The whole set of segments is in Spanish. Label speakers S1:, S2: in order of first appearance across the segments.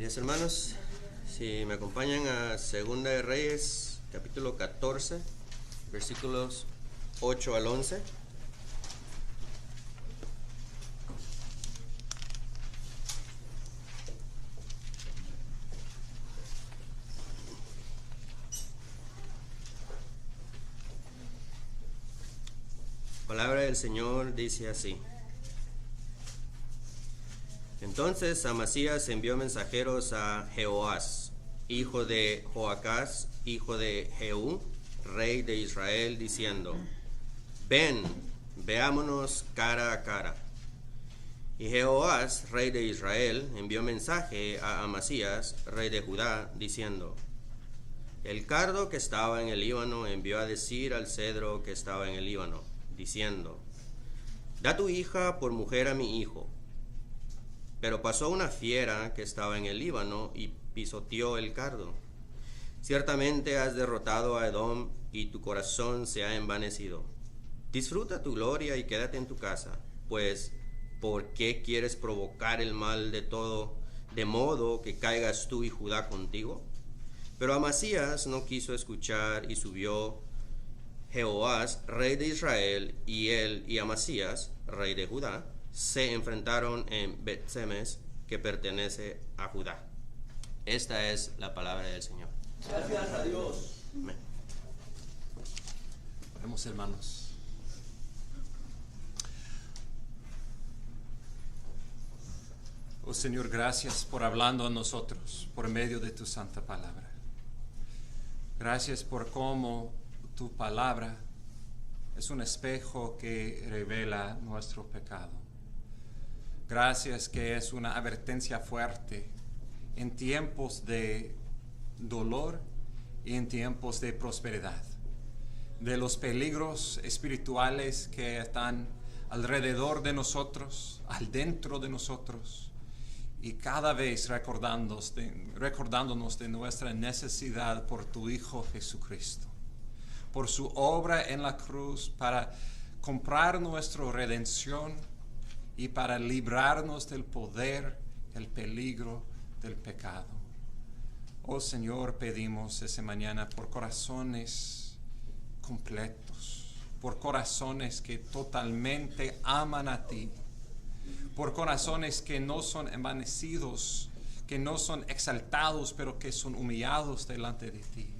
S1: Mis hermanos, si me acompañan a Segunda de Reyes, capítulo 14, versículos 8 al 11. La palabra del Señor dice así. Entonces Amasías envió mensajeros a Jehoás, hijo de Joacás, hijo de Jehú, rey de Israel, diciendo: Ven, veámonos cara a cara. Y Jehoás, rey de Israel, envió mensaje a Amasías, rey de Judá, diciendo: El cardo que estaba en el Líbano envió a decir al cedro que estaba en el Líbano, diciendo: Da tu hija por mujer a mi hijo. Pero pasó una fiera que estaba en el Líbano y pisoteó el cardo. Ciertamente has derrotado a Edom y tu corazón se ha envanecido. Disfruta tu gloria y quédate en tu casa, pues ¿por qué quieres provocar el mal de todo, de modo que caigas tú y Judá contigo? Pero Amasías no quiso escuchar y subió Jehoás, rey de Israel, y él y Amasías, rey de Judá, se enfrentaron en Bet-Semes, que pertenece a Judá. Esta es la palabra del Señor.
S2: Gracias a Dios.
S1: Amén.
S3: Oremos, hermanos. Oh Señor, gracias por hablando a nosotros por medio de tu santa palabra. Gracias por cómo tu palabra es un espejo que revela nuestro pecado. Gracias que es una advertencia fuerte en tiempos de dolor y en tiempos de prosperidad, de los peligros espirituales que están alrededor de nosotros, al dentro de nosotros, y cada vez recordándonos de nuestra necesidad por tu Hijo Jesucristo, por su obra en la cruz para comprar nuestra redención y para librarnos del poder, el peligro del pecado. Oh Señor, pedimos esta mañana por corazones completos, por corazones que totalmente aman a ti, por corazones que no son envanecidos, que no son exaltados, pero que son humillados delante de ti,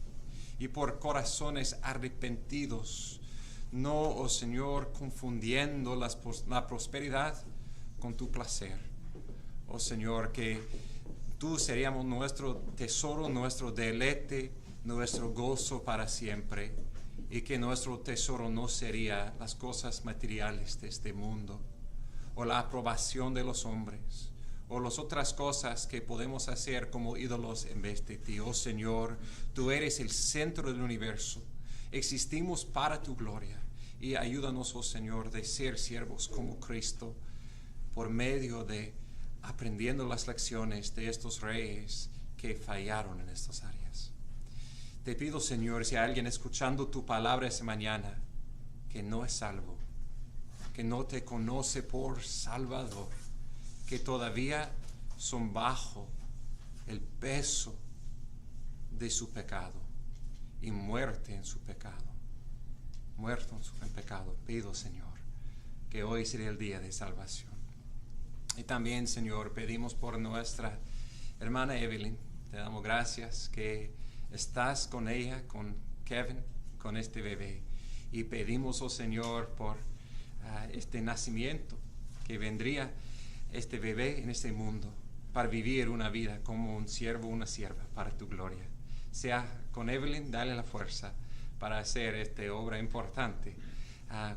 S3: y por corazones arrepentidos, no, oh Señor, confundiendo la prosperidad con tu placer. Oh Señor, que tú seríamos nuestro tesoro, nuestro deleite, nuestro gozo para siempre, y que nuestro tesoro no sería las cosas materiales de este mundo, o la aprobación de los hombres, o las otras cosas que podemos hacer como ídolos en vez de ti. Oh Señor, tú eres el centro del universo. Existimos para tu gloria, y ayúdanos, oh Señor, de ser siervos como Cristo por medio de aprendiendo las lecciones de estos reyes que fallaron en estas áreas. Te pido, Señor, si hay alguien escuchando tu palabra esta mañana que no es salvo, que no te conoce por Salvador, que todavía son bajo el peso de su pecado y muerte en su pecado, en pecado, pido, Señor, que hoy sería el día de salvación. Y también, Señor, pedimos por nuestra hermana Evelyn. Te damos gracias que estás con ella, con Kevin, con este bebé. Y pedimos, oh Señor, por este nacimiento, que vendría este bebé en este mundo para vivir una vida como un siervo, una sierva para tu gloria. Sea con Evelyn, dale la fuerza para hacer esta obra importante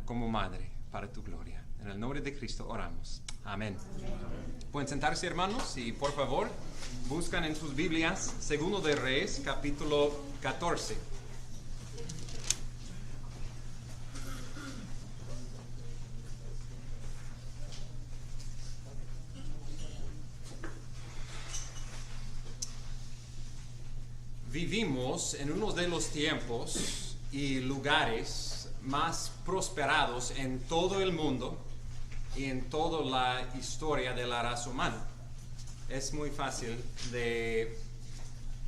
S3: como madre para tu gloria. En el nombre de Cristo oramos. Amén. Pueden sentarse, hermanos, y por favor buscan en sus Biblias Segundo de Reyes, capítulo 14. Vivimos en uno de los tiempos y lugares más prosperados en todo el mundo y en toda la historia de la raza humana. es muy fácil de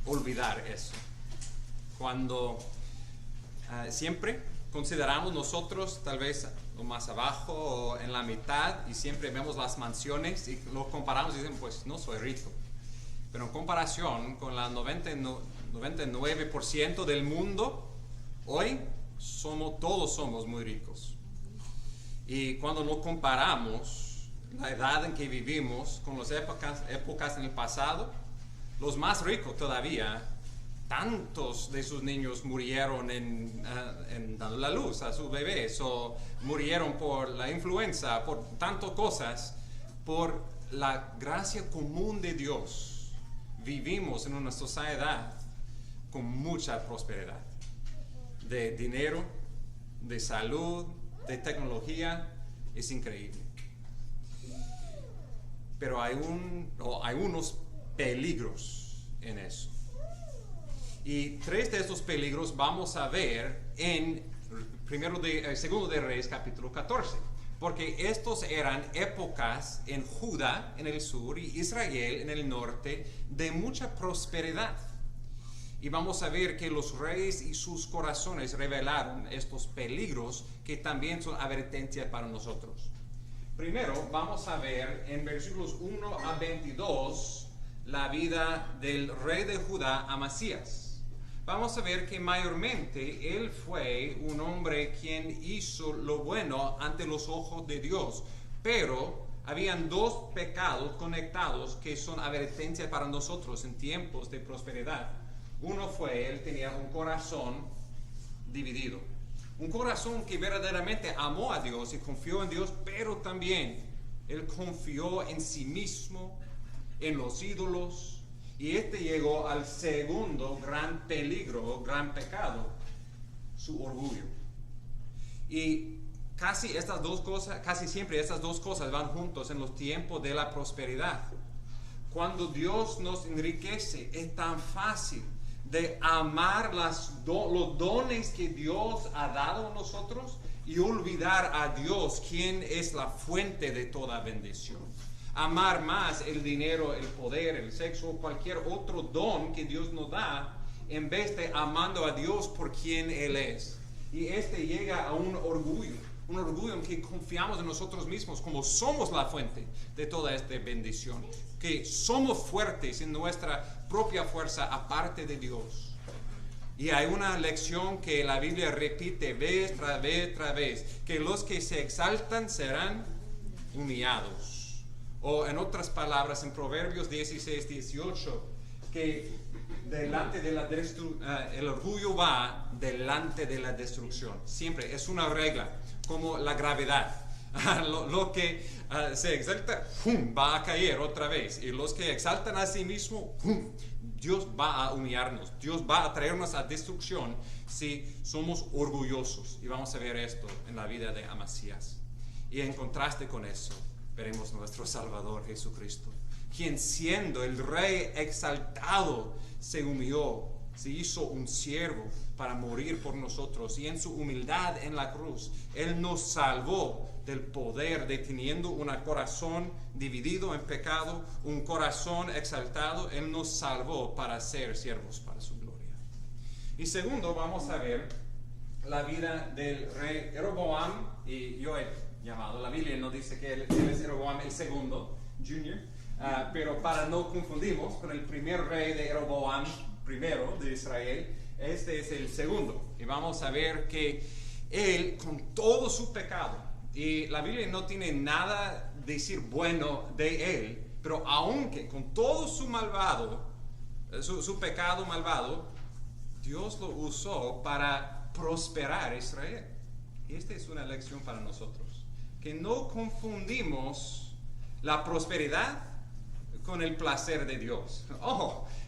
S3: olvidar eso. Cuando siempre consideramos nosotros tal vez lo más abajo o en la mitad y siempre vemos las mansiones y lo comparamos y decimos, pues no soy rico. Pero en comparación con la 99% del mundo, hoy todos somos muy ricos. Y cuando lo comparamos, la edad en que vivimos con las épocas en el pasado, los más ricos todavía, tantos de sus niños murieron dando la luz a sus bebés, o murieron por la influenza, por tantas cosas. Por la gracia común de Dios, vivimos en una sociedad con mucha prosperidad, de dinero, de salud, de tecnología. Es increíble. Pero hay unos peligros en eso. Y 3 de estos peligros vamos a ver en Segundo de Reyes capítulo 14. Porque estos eran épocas en Judá en el sur y Israel en el norte de mucha prosperidad. Y vamos a ver que los reyes y sus corazones revelaron estos peligros que también son advertencias para nosotros. Primero vamos a ver en versículos 1 a 22 la vida del rey de Judá, Amasías. Vamos a ver que mayormente él fue un hombre quien hizo lo bueno ante los ojos de Dios, pero habían 2 pecados conectados que son advertencias para nosotros en tiempos de prosperidad. Uno fue, él tenía un corazón dividido, un corazón que verdaderamente amó a Dios y confió en Dios, pero también él confió en sí mismo, en los ídolos. Y llegó al segundo gran peligro, gran pecado, su orgullo. Y casi siempre estas dos cosas van juntos en los tiempos de la prosperidad. Cuando Dios nos enriquece, es tan fácil de amar los dones que Dios ha dado a nosotros y olvidar a Dios, quien es la fuente de toda bendición. Amar más el dinero, el poder, el sexo, cualquier otro don que Dios nos da, en vez de amando a Dios por quien Él es. Y llega a un orgullo en que confiamos en nosotros mismos como somos la fuente de toda esta bendición, que somos fuertes en nuestra propia fuerza aparte de Dios. Y hay una lección que la Biblia repite vez tras vez, que los que se exaltan serán humillados. O en otras palabras, en Proverbios 16-18, que el orgullo va delante de la destrucción. Siempre es una regla, como la gravedad. Lo que se exalta, va a caer otra vez. Y los que exaltan a sí mismos, Dios va a humillarnos. Dios va a traernos a destrucción si somos orgullosos. Y vamos a ver esto en la vida de Amasías. Y en contraste con eso, veremos nuestro Salvador Jesucristo, quien siendo el rey exaltado se humilló, se hizo un siervo para morir por nosotros, y en su humildad en la cruz Él nos salvó del poder de, teniendo un corazón dividido en pecado, un corazón exaltado. Él nos salvó para ser siervos para su gloria. Y segundo, vamos a ver la vida del rey Jeroboam. Y yo la Biblia no dice que él es Jeroboam el segundo, Junior, pero para no confundirnos con el primer rey de Jeroboam primero de Israel, este es el segundo. Y vamos a ver que él, con todo su pecado, y la Biblia no tiene nada de decir bueno de él, pero aunque con todo su pecado malvado, Dios lo usó para prosperar a Israel. Y esta es una lección para nosotros, que no confundimos la prosperidad con el placer de Dios.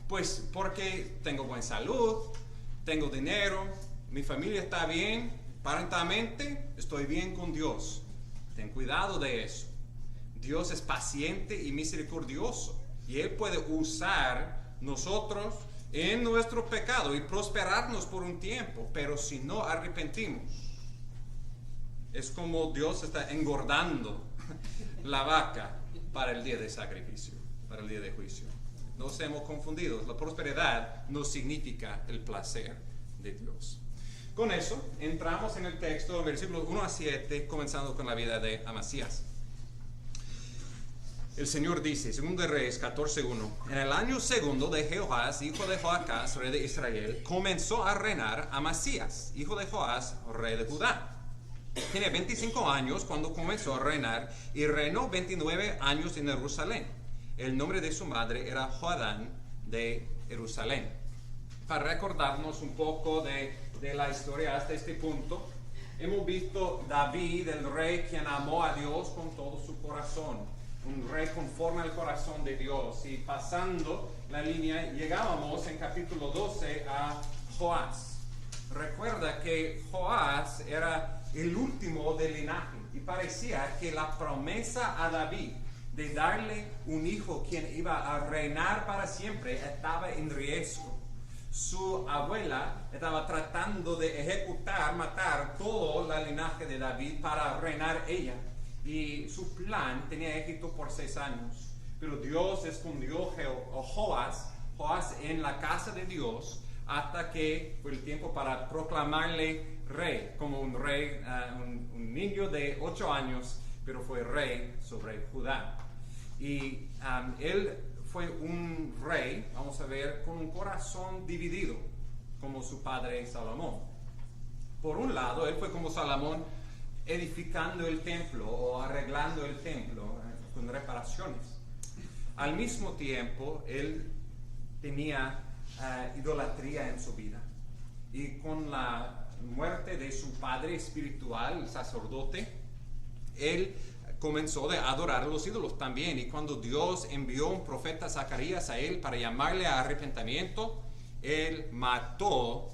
S3: Pues porque tengo buena salud, tengo dinero, mi familia está bien, aparentemente estoy bien con Dios. Ten cuidado de eso. Dios es paciente y misericordioso, y Él puede usar nosotros en nuestro pecado y prosperarnos por un tiempo, pero si no arrepentimos, es como Dios está engordando la vaca para el día de sacrificio. para el día de juicio. No seamos confundidos. La prosperidad no significa el placer de Dios. Con eso, entramos en el texto, versículos 1 a 7, comenzando con la vida de Amasías. El Señor dice, 2 de Reyes 14:1, en el año segundo de Jehoás, hijo de Joacás, rey de Israel, comenzó a reinar Amasías, hijo de Joás, rey de Judá. Tenía 25 años cuando comenzó a reinar y reinó 29 años en Jerusalén. El nombre de su madre era Joadán de Jerusalén. Para recordarnos un poco de la historia hasta este punto, hemos visto David, el rey quien amó a Dios con todo su corazón. Un rey conforme al corazón de Dios. Y pasando la línea, llegábamos en capítulo 12 a Joás. Recuerda que Joás era el último del linaje y parecía que la promesa a David de darle un hijo quien iba a reinar para siempre estaba en riesgo. Su abuela estaba tratando de matar todo el linaje de David para reinar ella. Y su plan tenía éxito por 6 años. Pero Dios escondió a Joás en la casa de Dios hasta que fue el tiempo para proclamarle rey, como un rey, un niño de 8 años, pero fue rey sobre Judá. Y él fue un rey, vamos a ver, con un corazón dividido, como su padre Salomón. Por un lado, él fue como Salomón, edificando el templo o arreglando el templo con reparaciones. Al mismo tiempo, él tenía idolatría en su vida. Y con la muerte de su padre espiritual, el sacerdote, él comenzó a adorar a los ídolos también. Y cuando Dios envió un profeta Zacarías a él para llamarle a arrepentimiento, él mató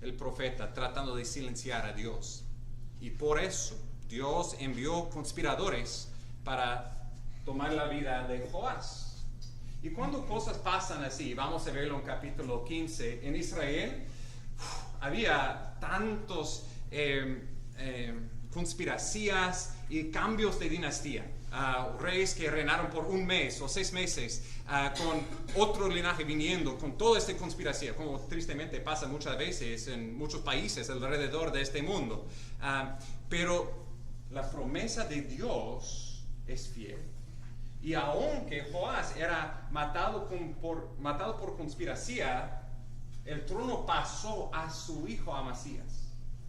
S3: el profeta tratando de silenciar a Dios. Y por eso Dios envió conspiradores para tomar la vida de Joás. Y cuando cosas pasan así, vamos a verlo en capítulo 15, en Israel había tantos conspiraciones y cambios de dinastía. Reyes que reinaron por 1 mes o 6 meses, con otro linaje viniendo, con toda esta conspiración, como tristemente pasa muchas veces en muchos países alrededor de este mundo. Pero la promesa de Dios es fiel. Y aunque Joás era matado por conspiración, el trono pasó a su hijo Amasías.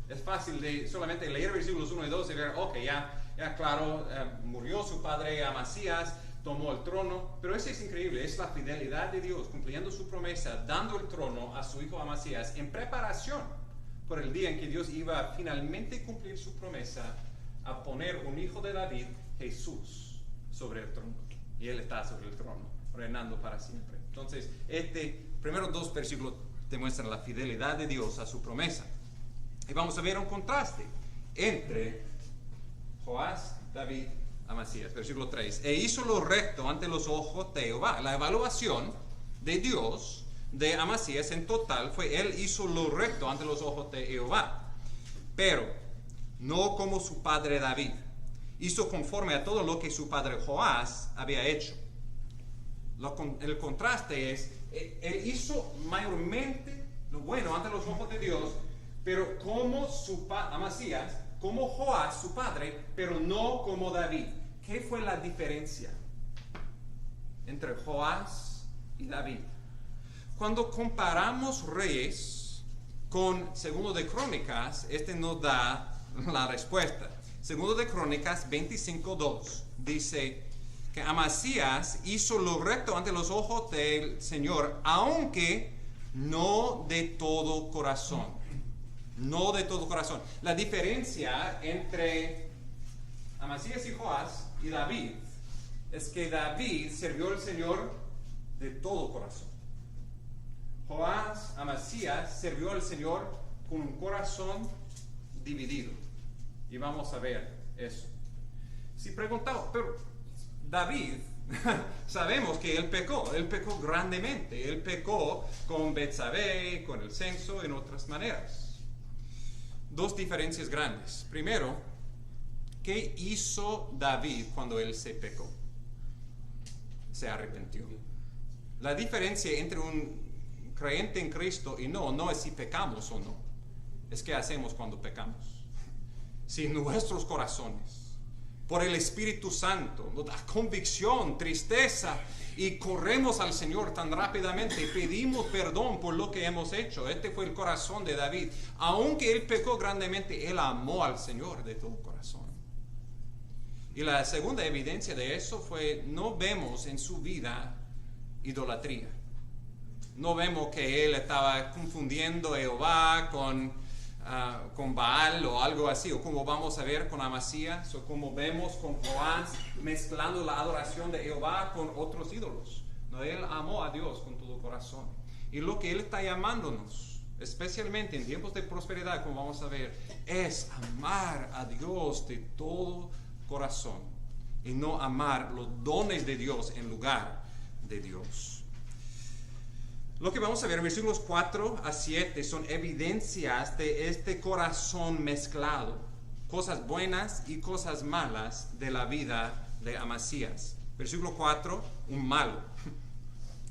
S3: Es fácil de solamente leer versículos 1 y 2 y ver, ok, ya claro, murió su padre Amasías, tomó el trono, pero eso es increíble, es la fidelidad de Dios cumpliendo su promesa, dando el trono a su hijo Amasías en preparación por el día en que Dios iba a finalmente cumplir su promesa a poner un hijo de David, Jesús, sobre el trono. Y él está sobre el trono, reinando para siempre. Entonces, primeros 2 versículos demuestran la fidelidad de Dios a su promesa. Y vamos a ver un contraste entre Joás, David, Amasías. Versículo 3. E hizo lo recto ante los ojos de Jehová. La evaluación de Dios de Amasías en total fue: él hizo lo recto ante los ojos de Jehová, pero no como su padre David. Hizo conforme a todo lo que su padre Joás había hecho. El contraste es, él hizo mayormente lo bueno ante los ojos de Dios, pero como Amasías, como Joás, su padre, pero no como David. ¿Qué fue la diferencia entre Joás y David? Cuando comparamos reyes con Segundo de Crónicas, nos da la respuesta. Segundo de Crónicas 25:2 dice que Amasías hizo lo recto ante los ojos del Señor, aunque no de todo corazón. No de todo corazón. La diferencia entre Amasías y Joás y David es que David sirvió al Señor de todo corazón. Joás, Amasías, sirvió al Señor con un corazón dividido. Y vamos a ver eso. Si preguntamos, pero David, sabemos que él pecó grandemente. Él pecó con Betsabé, con el censo, en otras maneras. 2 diferencias grandes. Primero, ¿qué hizo David cuando él se pecó? se arrepintió. La diferencia entre un creyente en Cristo y no es si pecamos o no, es qué hacemos cuando pecamos. Si nuestros corazones, por el Espíritu Santo, nos da convicción, tristeza, y corremos al Señor tan rápidamente y pedimos perdón por lo que hemos hecho. Este fue el corazón de David. Aunque él pecó grandemente, él amó al Señor de todo corazón. Y la segunda evidencia de eso fue, no vemos en su vida idolatría. No vemos que él estaba confundiendo a Jehová con Baal o algo así, o como vamos a ver con Amasías, o como vemos con Joás, mezclando la adoración de Jehová con otros ídolos. No, él amó a Dios con todo corazón. Y lo que él está llamándonos, especialmente en tiempos de prosperidad, como vamos a ver, es amar a Dios de todo corazón y no amar los dones de Dios en lugar de Dios. Lo que vamos a ver en versículos 4 a 7 son evidencias de este corazón mezclado, cosas buenas y cosas malas de la vida de Amasías. Versículo 4, un malo.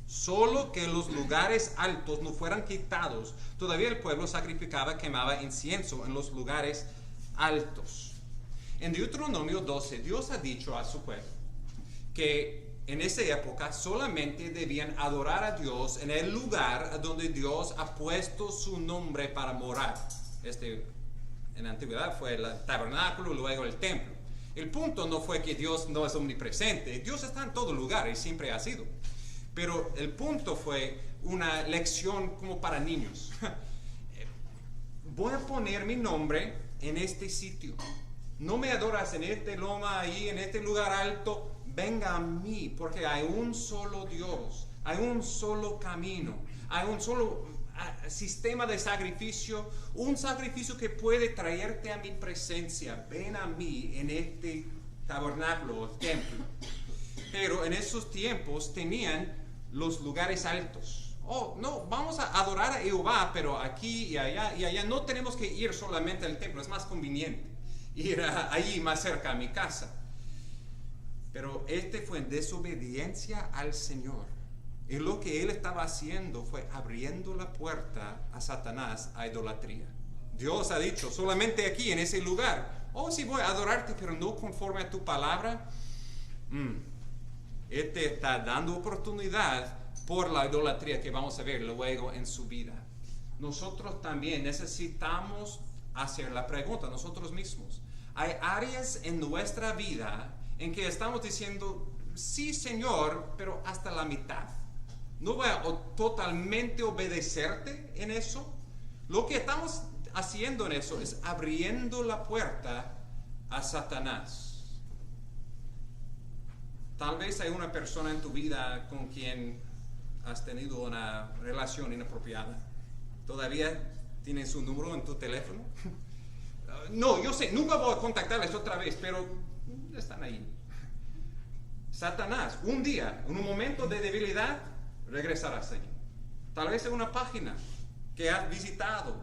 S3: Solo que los lugares altos no fueran quitados, todavía el pueblo sacrificaba, quemaba incienso en los lugares altos. En Deuteronomio 12, Dios ha dicho a su pueblo que en esa época solamente debían adorar a Dios en el lugar donde Dios ha puesto su nombre para morar. En la antigüedad fue el tabernáculo, luego el templo. El punto no fue que Dios no es omnipresente. Dios está en todo lugar y siempre ha sido. Pero el punto fue una lección como para niños. Voy a poner mi nombre en este sitio. No me adoras en este loma, ahí, en este lugar alto. Venga a mí, porque hay un solo Dios, hay un solo camino, hay un solo sistema de sacrificio, un sacrificio que puede traerte a mi presencia. Ven a mí en este tabernáculo o templo. Pero en esos tiempos tenían los lugares altos. Oh, no, vamos a adorar a Jehová, pero aquí y allá no tenemos que ir solamente al templo, es más conveniente ir allí más cerca a mi casa. Pero este fue en desobediencia al Señor. Y lo que él estaba haciendo fue abriendo la puerta a Satanás, a idolatría. Dios ha dicho, solamente aquí, en ese lugar. Oh, sí voy a adorarte, pero no conforme a tu palabra. Él te está dando oportunidad por la idolatría que vamos a ver luego en su vida. Nosotros también necesitamos hacer la pregunta, nosotros mismos. Hay áreas en nuestra vida en que estamos diciendo, sí Señor, pero hasta la mitad. No voy a totalmente obedecerte en eso. Lo que estamos haciendo en eso es abriendo la puerta a Satanás. Tal vez hay una persona en tu vida con quien has tenido una relación inapropiada. ¿Todavía tienes su número en tu teléfono? No, yo sé, nunca voy a contactarles otra vez, pero están ahí. Satanás, un día, en un momento de debilidad, regresarás allí. Tal vez en una página que has visitado,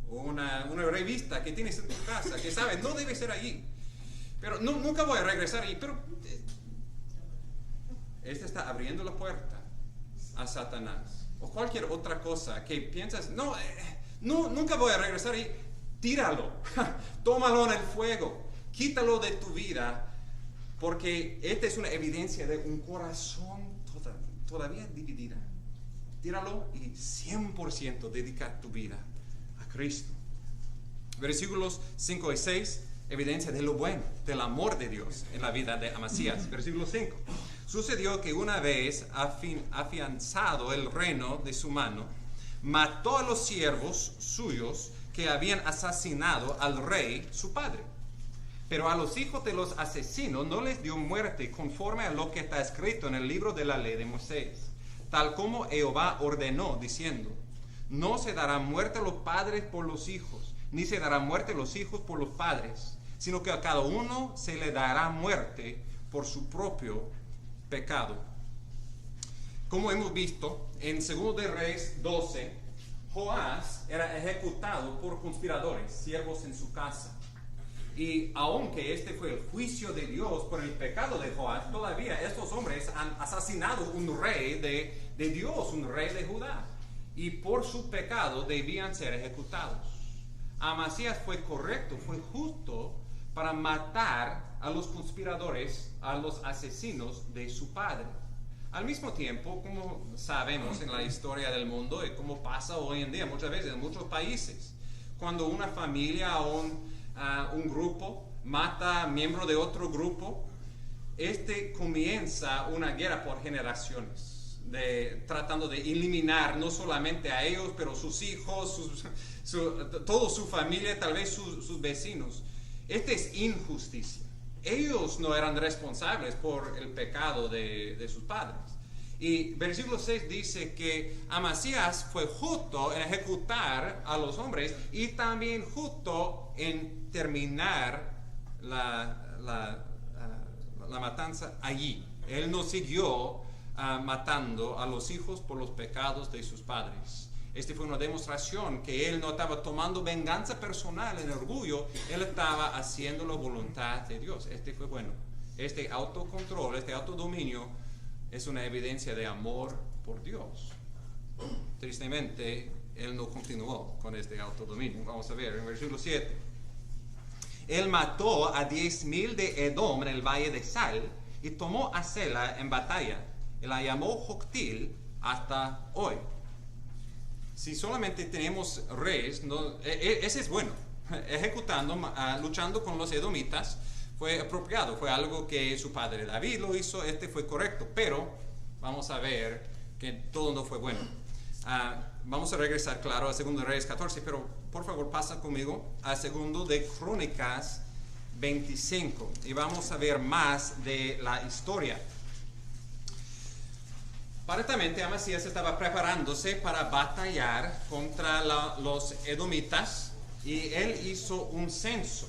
S3: o una revista que tienes en tu casa, que sabes, no debe ser allí. Pero nunca voy a regresar allí. Pero este está abriendo la puerta a Satanás. O cualquier otra cosa que piensas, no, nunca voy a regresar allí. Tíralo, tómalo en el fuego, quítalo de tu vida. Porque esta es una evidencia de un corazón todavía dividida. Tíralo y 100% dedica tu vida a Cristo. Versículos 5 y 6, evidencia de lo bueno, del amor de Dios en la vida de Amasías. Versículo 5. Sucedió que una vez afianzado el reino de su mano, mató a los siervos suyos que habían asesinado al rey, su padre. Pero a los hijos de los asesinos no les dio muerte conforme a lo que está escrito en el libro de la ley de Moisés, tal como Jehová ordenó, diciendo, no se dará muerte a los padres por los hijos, ni se dará muerte a los hijos por los padres, sino que a cada uno se le dará muerte por su propio pecado. Como hemos visto en 2 de Reyes 12, Joás era ejecutado por conspiradores, siervos en su casa. Y aunque este fue el juicio de Dios por el pecado de Joás, todavía estos hombres han asesinado un rey de Dios, un rey de Judá. Y por su pecado debían ser ejecutados. Amasías fue correcto, fue justo para matar a los conspiradores, a los asesinos de su padre. Al mismo tiempo, como sabemos en la historia del mundo y como pasa hoy en día muchas veces en muchos países, cuando una familia o un grupo mata a miembro de otro grupo, comienza una guerra por generaciones, tratando de eliminar no solamente a ellos, pero sus hijos, toda su familia, tal vez sus vecinos. Es injusticia. Ellos no eran responsables por el pecado de sus padres. Y versículo 6 dice que Amasías fue justo en ejecutar a los hombres y también justo en terminar la matanza allí. Él no siguió matando a los hijos por los pecados de sus padres. Fue una demostración que él no estaba tomando venganza personal en orgullo, él estaba haciendo la voluntad de Dios. Fue bueno. Autocontrol, autodominio es una evidencia de amor por Dios. Tristemente, él no continuó con este autodominio. Vamos a ver en versículo 7. Él mató a 10,000 de Edom en el valle de Sal y tomó a Sela en batalla y la llamó Joctil hasta hoy. Si solamente tenemos reyes, ese es bueno. Ejecutando, luchando con los edomitas, fue apropiado, fue algo que su padre David lo hizo, fue correcto, pero vamos a ver que todo no fue bueno. Vamos a regresar, claro, a 2 Reyes 14, pero por favor pasa conmigo a 2 de Crónicas 25 y vamos a ver más de la historia. Aparentemente Amasías estaba preparándose para batallar contra los edomitas y él hizo un censo.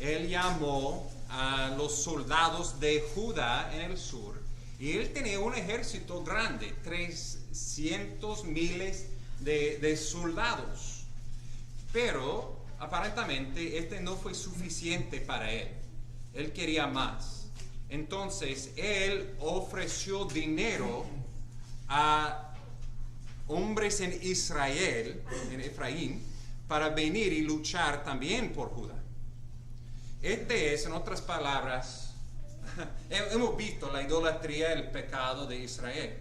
S3: Él llamó a los soldados de Judá en el sur y él tenía un ejército grande, 300,000 de soldados. Pero aparentemente no fue suficiente para él. Él quería más. Entonces él ofreció dinero a hombres en Israel, en Efraín, para venir y luchar también por Judá. Es, en otras palabras, hemos visto la idolatría, el pecado de Israel.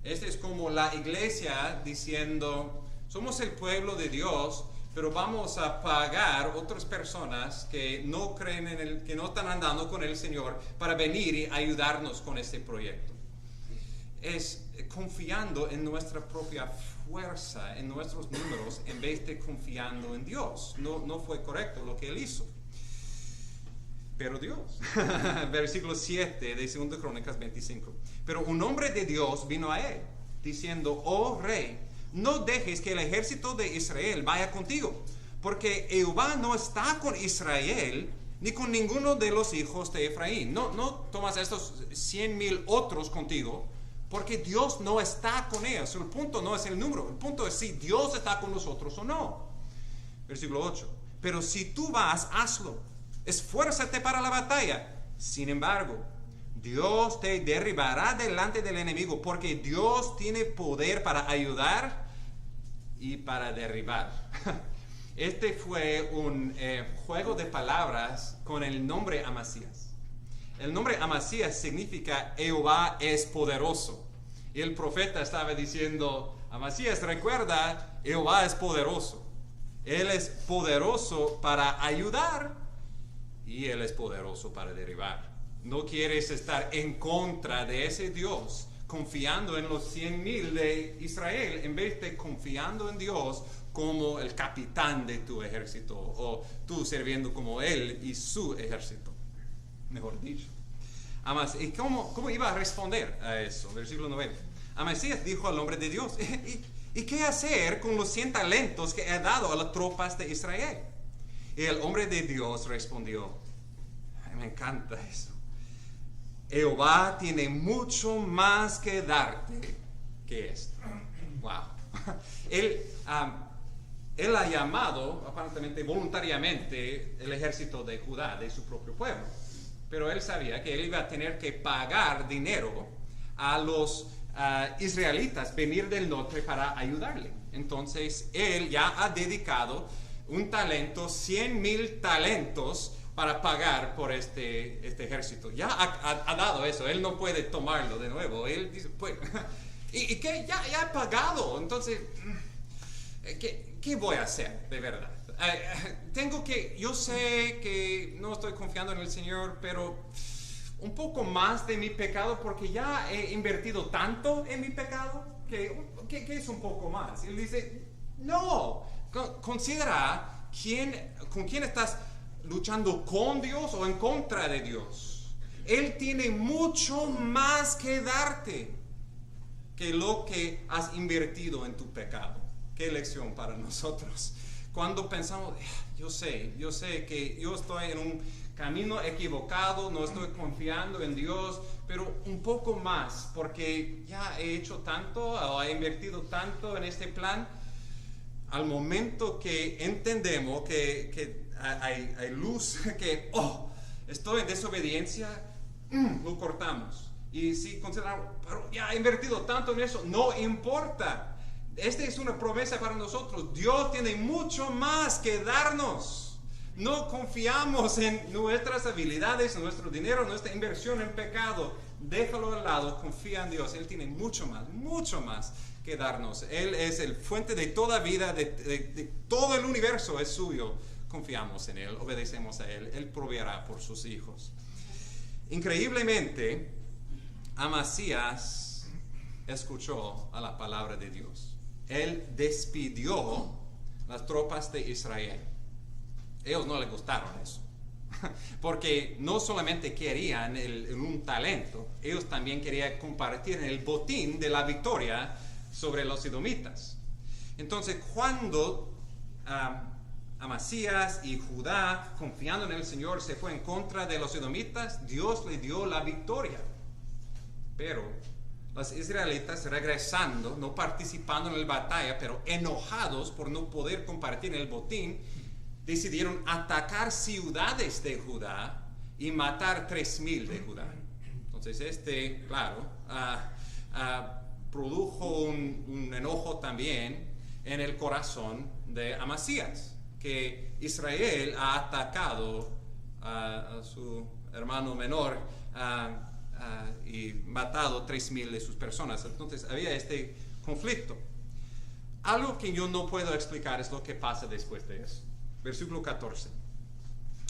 S3: Es como la iglesia diciendo, somos el pueblo de Dios, pero vamos a pagar otras personas que no creen que no están andando con el Señor para venir y ayudarnos con este proyecto. Es confiando en nuestra propia fuerza, en nuestros números, en vez de confiando en Dios. No fue correcto lo que él hizo. Pero Dios, versículo 7 de 2 Crónicas 25. Pero un hombre de Dios vino a él, diciendo, oh rey, no dejes que el ejército de Israel vaya contigo, porque Jehová no está con Israel, ni con ninguno de los hijos de Efraín. No tomas estos 100,000 otros contigo, porque Dios no está con ellos. El punto no es el número, el punto es si Dios está con nosotros o no. Versículo 8. Pero si tú vas, hazlo. Esfuérzate para la batalla. Sin embargo, Dios te derribará delante del enemigo, porque Dios tiene poder para ayudar y para derribar. Fue un juego de palabras con el nombre Amasías. El nombre Amasías significa Jehová es poderoso. Y el profeta estaba diciendo, Amasías, recuerda, Jehová es poderoso. Él es poderoso para ayudar y Él es poderoso para derribar. No quieres estar en contra de ese Dios, confiando en los 100,000 de Israel, en vez de confiando en Dios como el capitán de tu ejército, o tú sirviendo como Él y su ejército, mejor dicho. ¿Y cómo iba a responder a eso? Versículo 9. Amasías dijo al hombre de Dios, ¿y qué hacer con los 100 talentos que he dado a las tropas de Israel? Y el hombre de Dios respondió, me encanta eso. Jehová tiene mucho más que darte que esto. Wow. él ha llamado aparentemente voluntariamente el ejército de Judá, de su propio pueblo. Pero él sabía que él iba a tener que pagar dinero a los israelitas, venir del norte para ayudarle. Entonces él ya ha dedicado un talento, 100,000 talentos para pagar por este ejército. Ya ha dado eso, él no puede tomarlo de nuevo. Él dice, pues, ¿y qué? Ya ha pagado. Entonces, ¿qué voy a hacer de verdad? Yo sé que no estoy confiando en el Señor, pero un poco más de mi pecado, porque ya he invertido tanto en mi pecado, que es un poco más. Y él dice, no, considera con quién estás luchando, con Dios o en contra de Dios. Él tiene mucho más que darte que lo que has invertido en tu pecado. Qué lección para nosotros. Cuando pensamos, yo sé que yo estoy en un camino equivocado, no estoy confiando en Dios, pero un poco más, porque ya he hecho tanto o he invertido tanto en este plan. Al momento que entendemos que hay luz, que estoy en desobediencia, lo cortamos. Y si consideramos, pero ya he invertido tanto en eso, no importa. Esta es una promesa para nosotros. Dios tiene mucho más que darnos. No confiamos en nuestras habilidades, en nuestro dinero, en nuestra inversión en pecado. Déjalo al lado, confía en Dios. Él tiene mucho más que darnos. Él es el fuente de toda vida, de todo el universo es suyo. Confiamos en Él, obedecemos a Él. Él proveerá por sus hijos. Increíblemente, Amasías escuchó a la palabra de Dios. Él despidió las tropas de Israel. Ellos no les gustaron eso, porque no solamente querían un talento, ellos también querían compartir en el botín de la victoria sobre los edomitas. Entonces, cuando Amasías y Judá, confiando en el Señor, se fue en contra de los edomitas, Dios le dio la victoria. Pero los israelitas, regresando, no participando en la batalla, pero enojados por no poder compartir el botín, decidieron atacar ciudades de Judá y matar 3,000 de Judá. Entonces produjo un enojo también en el corazón de Amasías, que Israel ha atacado a su hermano menor y matado 3,000 de sus personas. Entonces había este conflicto. Algo que yo no puedo explicar es lo que pasa después de eso. Versículo 14.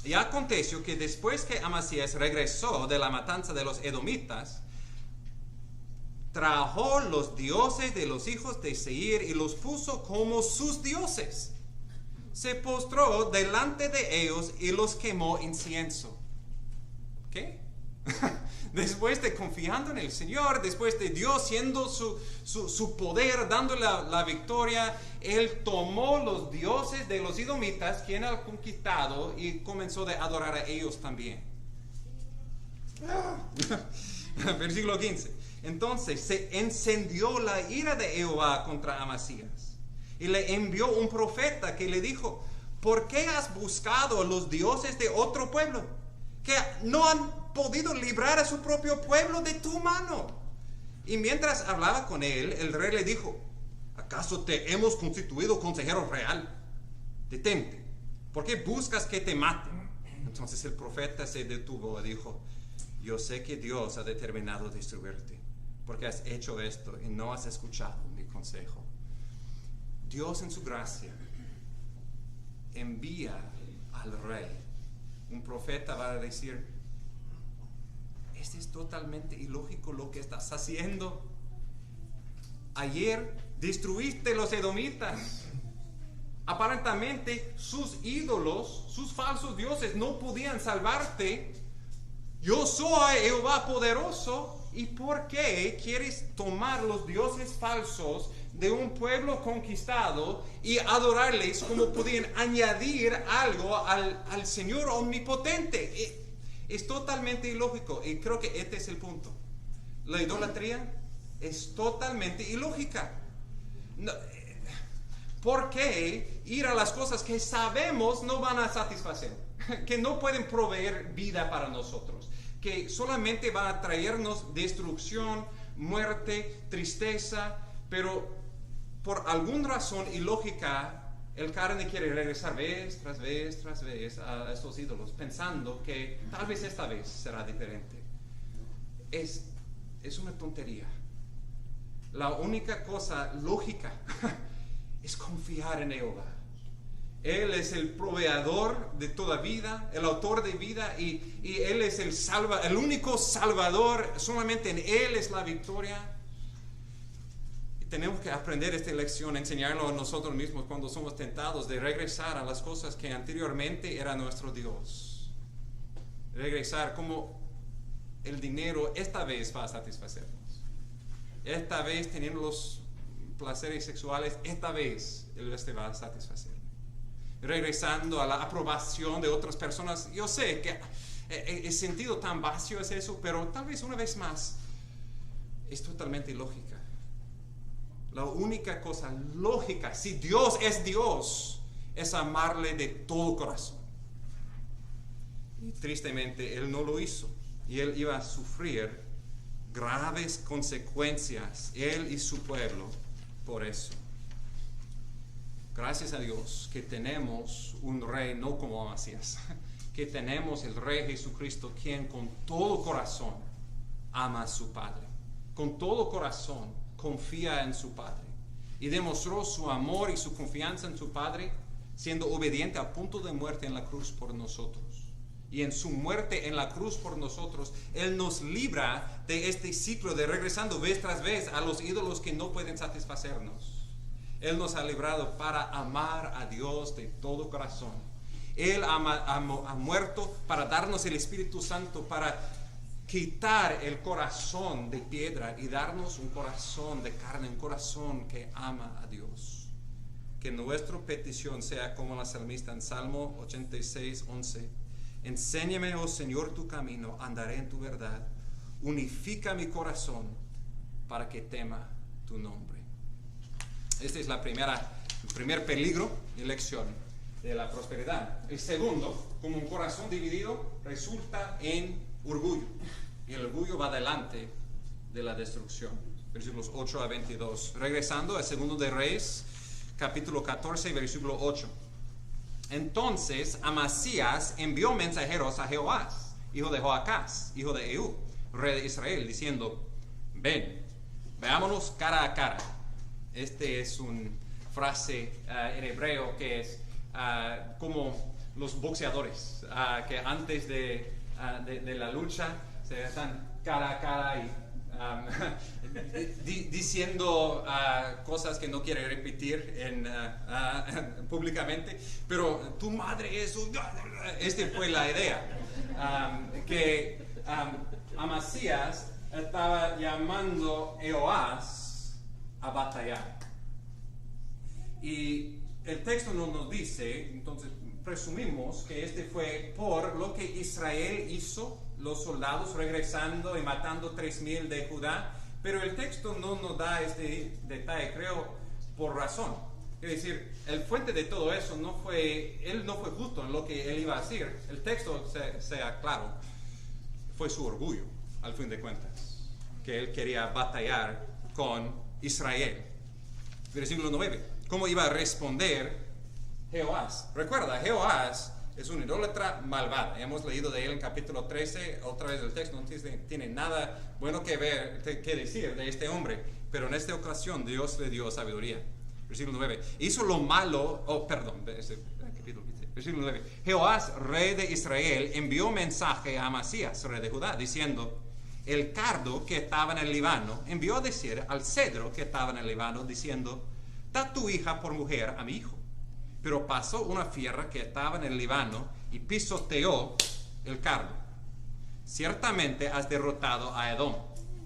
S3: Y aconteció que después que Amasías regresó de la matanza de los edomitas, trajo los dioses de los hijos de Seir y los puso como sus dioses. Se postró delante de ellos y los quemó incienso. ¿Qué? Después de confiando en el Señor, después de Dios siendo su poder, dándole la victoria, Él tomó los dioses de los edomitas, quien ha conquistado, y comenzó a adorar a ellos también. Versículo 15. Entonces se encendió la ira de Jehová contra Amasías, y le envió un profeta que le dijo: ¿por qué has buscado los dioses de otro pueblo, que no han podido librar a su propio pueblo de tu mano? Y mientras hablaba con él, el rey le dijo: ¿acaso te hemos constituido consejero real? Detente, ¿por qué buscas que te maten? Entonces el profeta se detuvo y dijo: yo sé que Dios ha determinado destruirte, porque has hecho esto y no has escuchado mi consejo. Dios en su gracia envía al rey. Un profeta va a decir: este es totalmente ilógico lo que estás haciendo. Ayer destruiste los edomitas. Aparentemente sus ídolos, sus falsos dioses no podían salvarte. Yo soy Jehová poderoso. ¿Y por qué quieres tomar los dioses falsos de un pueblo conquistado y adorarles como podían añadir algo al Señor omnipotente? Es totalmente ilógico, y creo que este es el punto. La idolatría es totalmente ilógica. No, ¿Por qué ir a las cosas que sabemos no van a satisfacer? Que no pueden proveer vida para nosotros, que solamente van a traernos destrucción, muerte, tristeza, pero por alguna razón ilógica el carne quiere regresar vez tras vez tras vez a estos ídolos, pensando que tal vez esta vez será diferente. Es una tontería. La única cosa lógica es confiar en Jehová. Él es el proveedor de toda vida, el autor de vida, y Él es el único salvador. Solamente en Él es la victoria. Y tenemos que aprender esta lección, enseñarlo a nosotros mismos cuando somos tentados de regresar a las cosas que anteriormente era nuestro Dios. Regresar como el dinero esta vez va a satisfacernos. Esta vez teniendo los placeres sexuales, esta vez Él te va a satisfacer. Regresando a la aprobación de otras personas. Yo sé que el sentido tan vacío es eso, pero tal vez una vez más es totalmente ilógica. La única cosa lógica, si Dios, es amarle de todo corazón. Y tristemente Él no lo hizo, y Él iba a sufrir graves consecuencias, Él y su pueblo, por eso. Gracias a Dios que tenemos un rey, no como Amasías, que tenemos el Rey Jesucristo, quien con todo corazón ama a su Padre, con todo corazón confía en su Padre, y demostró su amor y su confianza en su Padre, siendo obediente a punto de muerte en la cruz por nosotros. Y en su muerte en la cruz por nosotros, Él nos libra de este ciclo de regresando vez tras vez a los ídolos que no pueden satisfacernos. Él nos ha librado para amar a Dios de todo corazón. Él ha muerto para darnos el Espíritu Santo, para quitar el corazón de piedra y darnos un corazón de carne, un corazón que ama a Dios. Que nuestra petición sea como la salmista en Salmo 86:11. Enséñame, oh Señor, tu camino, andaré en tu verdad. Unifica mi corazón para que tema tu nombre. Este es el primer peligro y lección de la prosperidad. El segundo, como un corazón dividido, resulta en orgullo. Y el orgullo va delante de la destrucción. Versículos 8 a 22. Regresando al segundo de Reyes, capítulo 14, versículo 8. Entonces Amasías envió mensajeros a Jehoás, hijo de Joacás, hijo de Jehú, rey de Israel, diciendo: ven, veámonos cara a cara. Este es una frase en hebreo que es como los boxeadores, que antes de la lucha se están cara a cara y diciendo cosas que no quiere repetir públicamente, pero tu madre es un... Esta fue la idea, que Amasías estaba llamando a Jehoás a batallar. Y el texto no nos dice, entonces presumimos que este fue por lo que Israel hizo, los soldados regresando y matando 3,000 de Judá, pero el texto no nos da este detalle, creo, por razón. Es decir, el fuente de todo eso él no fue justo en lo que él iba a decir. El texto, sea claro, fue su orgullo, al fin de cuentas, que él quería batallar con Israel. Versículo 9. ¿Cómo iba a responder Jehoás? Recuerda, Jehoás es un idólatra malvado. Hemos leído de él en capítulo 13, otra vez el texto no tiene nada bueno que decir de este hombre, pero en esta ocasión Dios le dio sabiduría. Versículo 9. Hizo lo malo, capítulo 15. Versículo 9. Jehoás, rey de Israel, envió mensaje a Amasías, rey de Judá, diciendo: el cardo que estaba en el Líbano envió a decir al cedro que estaba en el Líbano, diciendo: da tu hija por mujer a mi hijo. Pero pasó una fiera que estaba en el Líbano y pisoteó el cardo. Ciertamente has derrotado a Edom.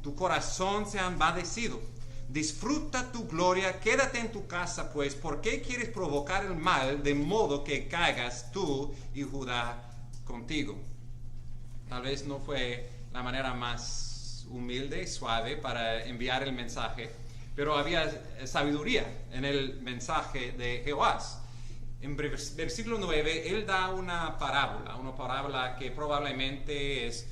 S3: Tu corazón se ha envanecido. Disfruta tu gloria, quédate en tu casa, pues, ¿por qué quieres provocar el mal de modo que caigas tú y Judá contigo? Tal vez no fue la manera más humilde y suave para enviar el mensaje, pero había sabiduría en el mensaje de Jehoás. En versículo 9, él da una parábola que probablemente es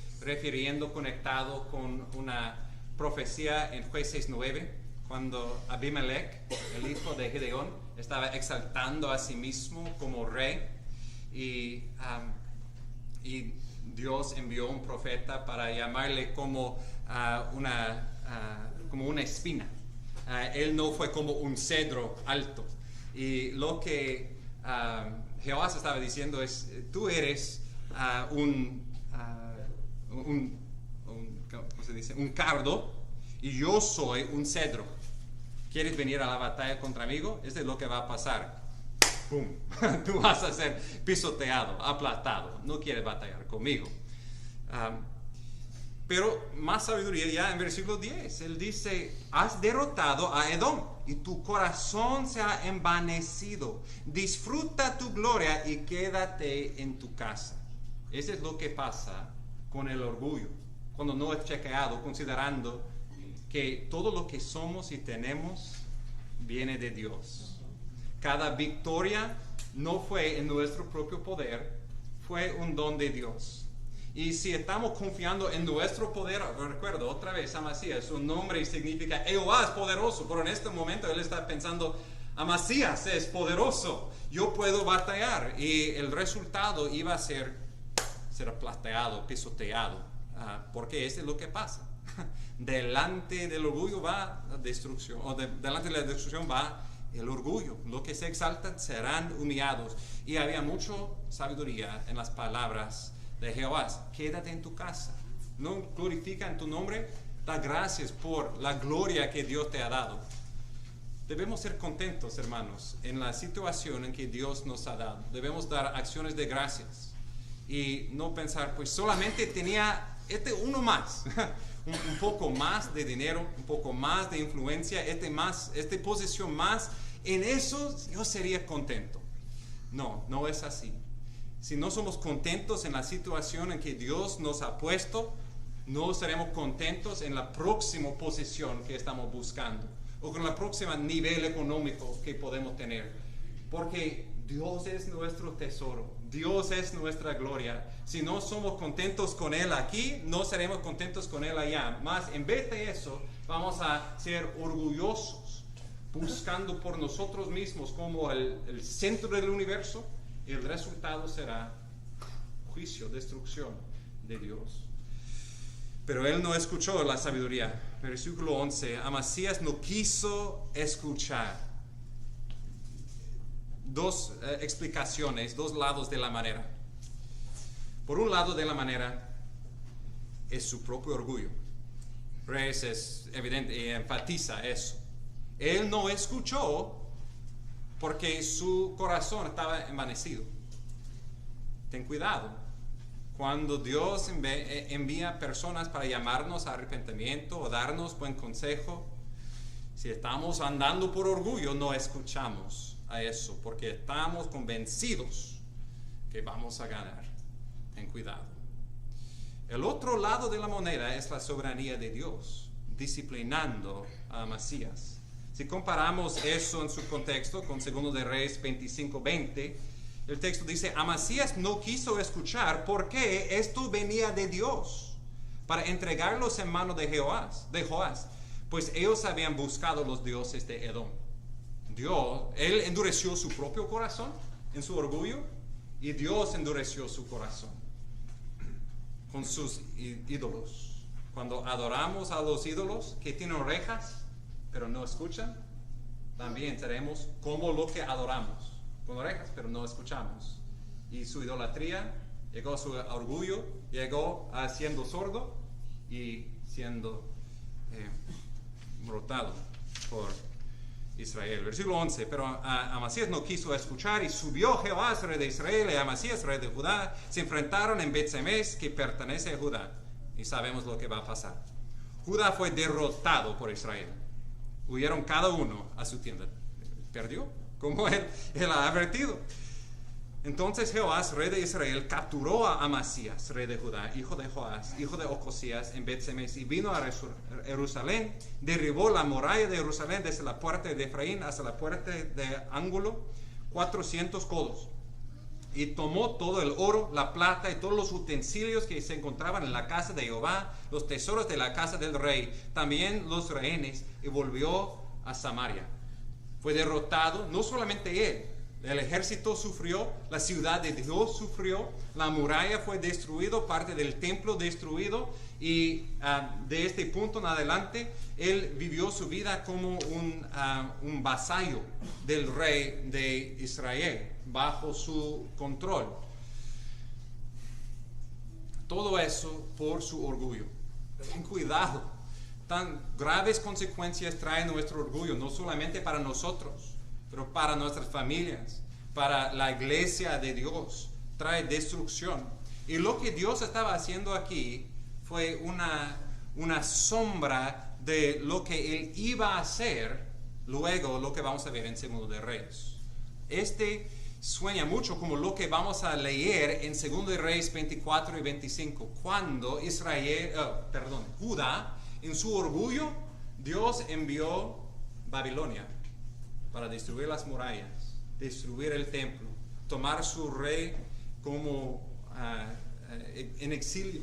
S3: conectado con una profecía en Jueces 9, cuando Abimelech, el hijo de Gedeón, estaba exaltando a sí mismo como rey, y Dios envió un profeta para llamarle como una espina. Él no fue como un cedro alto. Y lo que Jehová estaba diciendo es: tú eres ¿cómo se dice? Un cardo, y yo soy un cedro. ¿Quieres venir a la batalla contra mí? Esto es lo que va a pasar. ¡Pum! Tú vas a ser pisoteado, aplastado. No quieres batallar conmigo. Pero más sabiduría ya en versículo 10. Él dice: has derrotado a Edom y tu corazón se ha envanecido. Disfruta tu gloria y quédate en tu casa. Eso es lo que pasa con el orgullo, cuando no es chequeado, considerando que todo lo que somos y tenemos viene de Dios. Cada victoria no fue en nuestro propio poder, fue un don de Dios. Y si estamos confiando en nuestro poder, recuerdo otra vez, Amasías, su nombre significa Jehová es poderoso, pero en este momento él está pensando: Amasías es poderoso, yo puedo batallar. Y el resultado iba a ser aplastado, pisoteado, porque eso es lo que pasa. Delante del orgullo va la destrucción, delante de la destrucción va el orgullo. Los que se exaltan serán humillados. Y había mucha sabiduría en las palabras de Jehová. Quédate en tu casa, no glorifica en tu nombre, da gracias por la gloria que Dios te ha dado. Debemos ser contentos, hermanos, en la situación en que Dios nos ha dado. Debemos dar acciones de gracias y no pensar: pues solamente tenía uno más, un poco más de dinero, un poco más de influencia, esta posición más, en eso yo sería contento. No es así. Si no somos contentos en la situación en que Dios nos ha puesto, no seremos contentos en la próxima posición que estamos buscando, o con la próxima nivel económico que podemos tener, porque Dios es nuestro tesoro, Dios es nuestra gloria. Si no somos contentos con Él aquí, no seremos contentos con Él allá. Más en vez de eso, vamos a ser orgullosos, buscando por nosotros mismos como el centro del universo, y el resultado será juicio, destrucción de Dios. Pero él no escuchó la sabiduría. Versículo 11, Amasías no quiso escuchar. Dos explicaciones, dos lados de la manera. Por un lado de la manera es su propio orgullo. Reyes es evidente y enfatiza eso. Él no escuchó porque su corazón estaba envanecido. Ten cuidado. Cuando Dios envía personas para llamarnos a arrepentimiento o darnos buen consejo, si estamos andando por orgullo, no escuchamos a eso, porque estamos convencidos que vamos a ganar. Ten cuidado. El otro lado de la moneda es la soberanía de Dios, disciplinando a Amasías. Si comparamos eso en su contexto con 2 de Reyes 25:20, el texto dice: Amasías no quiso escuchar porque esto venía de Dios, para entregarlos en mano de Joás, pues ellos habían buscado los dioses de Edom. Él endureció su propio corazón en su orgullo, y Dios endureció su corazón con sus ídolos. Cuando adoramos a los ídolos que tienen orejas pero no escuchan, también seremos como lo que adoramos, con orejas pero no escuchamos. Y su idolatría llegó a su orgullo, llegó a siendo sordo y siendo brotado por Israel. Versículo 11, pero Amasías no quiso escuchar, y subió Jehová, rey de Israel, y Amasías, rey de Judá, se enfrentaron en Bet-Semes, que pertenece a Judá, y sabemos lo que va a pasar. Judá fue derrotado por Israel. Huyeron cada uno a su tienda. Perdió, como él ha advertido. Entonces Jehoás, rey de Israel, capturó a Amasías, rey de Judá, hijo de Joás, hijo de Ocosías, en Bet-Semes, y vino a Jerusalén, derribó la muralla de Jerusalén desde la puerta de Efraín hasta la puerta de ángulo, 400 codos. Y tomó todo el oro, la plata y todos los utensilios que se encontraban en la casa de Jehová, los tesoros de la casa del rey, también los rehenes, y volvió a Samaria. Fue derrotado, no solamente él, el ejército sufrió, la ciudad de Dios sufrió, la muralla fue destruido, parte del templo destruido, y de este punto en adelante él vivió su vida como un vasallo del rey de Israel, bajo su control. Todo eso por su orgullo. Ten cuidado, tan graves consecuencias trae nuestro orgullo, no solamente para nosotros, pero para nuestras familias, para la iglesia de Dios, trae destrucción. Y lo que Dios estaba haciendo aquí fue una sombra de lo que Él iba a hacer luego, lo que vamos a ver en Segundo de Reyes. Sueña mucho como lo que vamos a leer en Segundo de Reyes 24 y 25, cuando Judá, en su orgullo, Dios envió Babilonia para destruir las murallas, destruir el templo, tomar su rey como en exilio.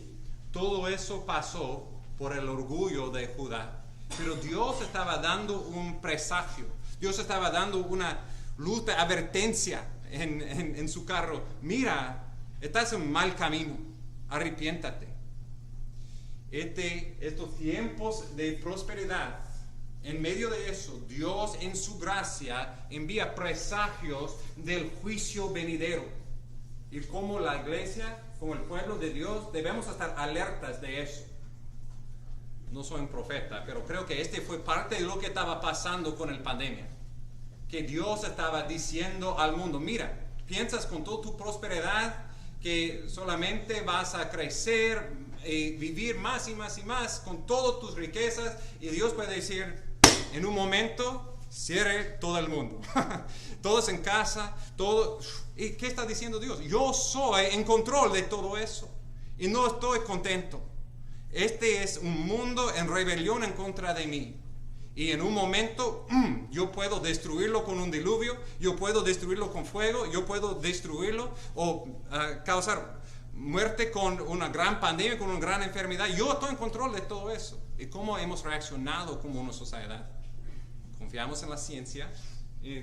S3: Todo eso pasó por el orgullo de Judá. Pero Dios estaba dando un presagio. Dios estaba dando una luz de advertencia en su carro. Mira, estás en un mal camino. Arrepiéntate. Estos tiempos de prosperidad, en medio de eso, Dios en su gracia envía presagios del juicio venidero. Y como la iglesia, como el pueblo de Dios, debemos estar alertas de eso. No soy un profeta, pero creo que fue parte de lo que estaba pasando con la pandemia. Que Dios estaba diciendo al mundo, mira, piensas con toda tu prosperidad que solamente vas a crecer y vivir más y más y más con todas tus riquezas, y Dios puede decir, en un momento, cierre todo el mundo. Todos en casa, todo. ¿Y qué está diciendo Dios? Yo soy en control de todo eso y no estoy contento. Este es un mundo en rebelión en contra de mí. Y en un momento yo puedo destruirlo con un diluvio, yo puedo destruirlo con fuego, yo puedo destruirlo o causar muerte con una gran pandemia, con una gran enfermedad. Yo estoy en control de todo eso. ¿Y cómo hemos reaccionado como una sociedad? Confiamos en la ciencia y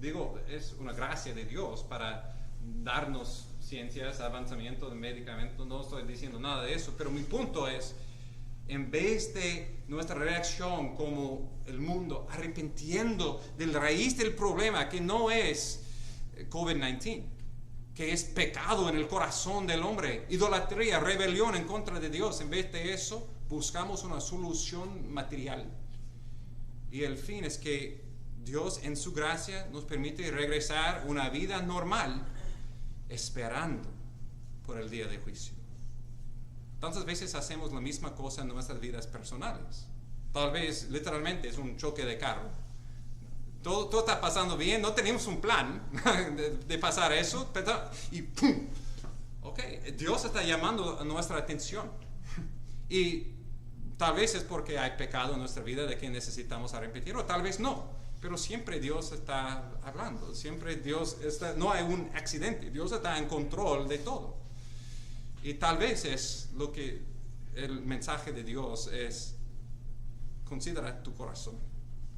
S3: digo, es una gracia de Dios para darnos ciencias, avanzamiento de medicamentos. No estoy diciendo nada de eso, pero mi punto es, en vez de nuestra reacción como el mundo, arrepintiendo de la raíz del problema, que no es COVID-19, que es pecado en el corazón del hombre, idolatría, rebelión en contra de Dios, en vez de eso, buscamos una solución material. Y el fin es que Dios en su gracia nos permite regresar a una vida normal, esperando por el día de juicio. Tantas veces hacemos la misma cosa en nuestras vidas personales. Tal vez literalmente es un choque de carro. Todo está pasando bien, no tenemos un plan de pasar eso, y ¡pum! Ok, Dios está llamando a nuestra atención. Y tal vez es porque hay pecado en nuestra vida de que necesitamos arrepentir, o tal vez no. Pero siempre Dios está hablando, siempre Dios está, no hay un accidente, Dios está en control de todo. Y tal vez es lo que el mensaje de Dios es: considera tu corazón.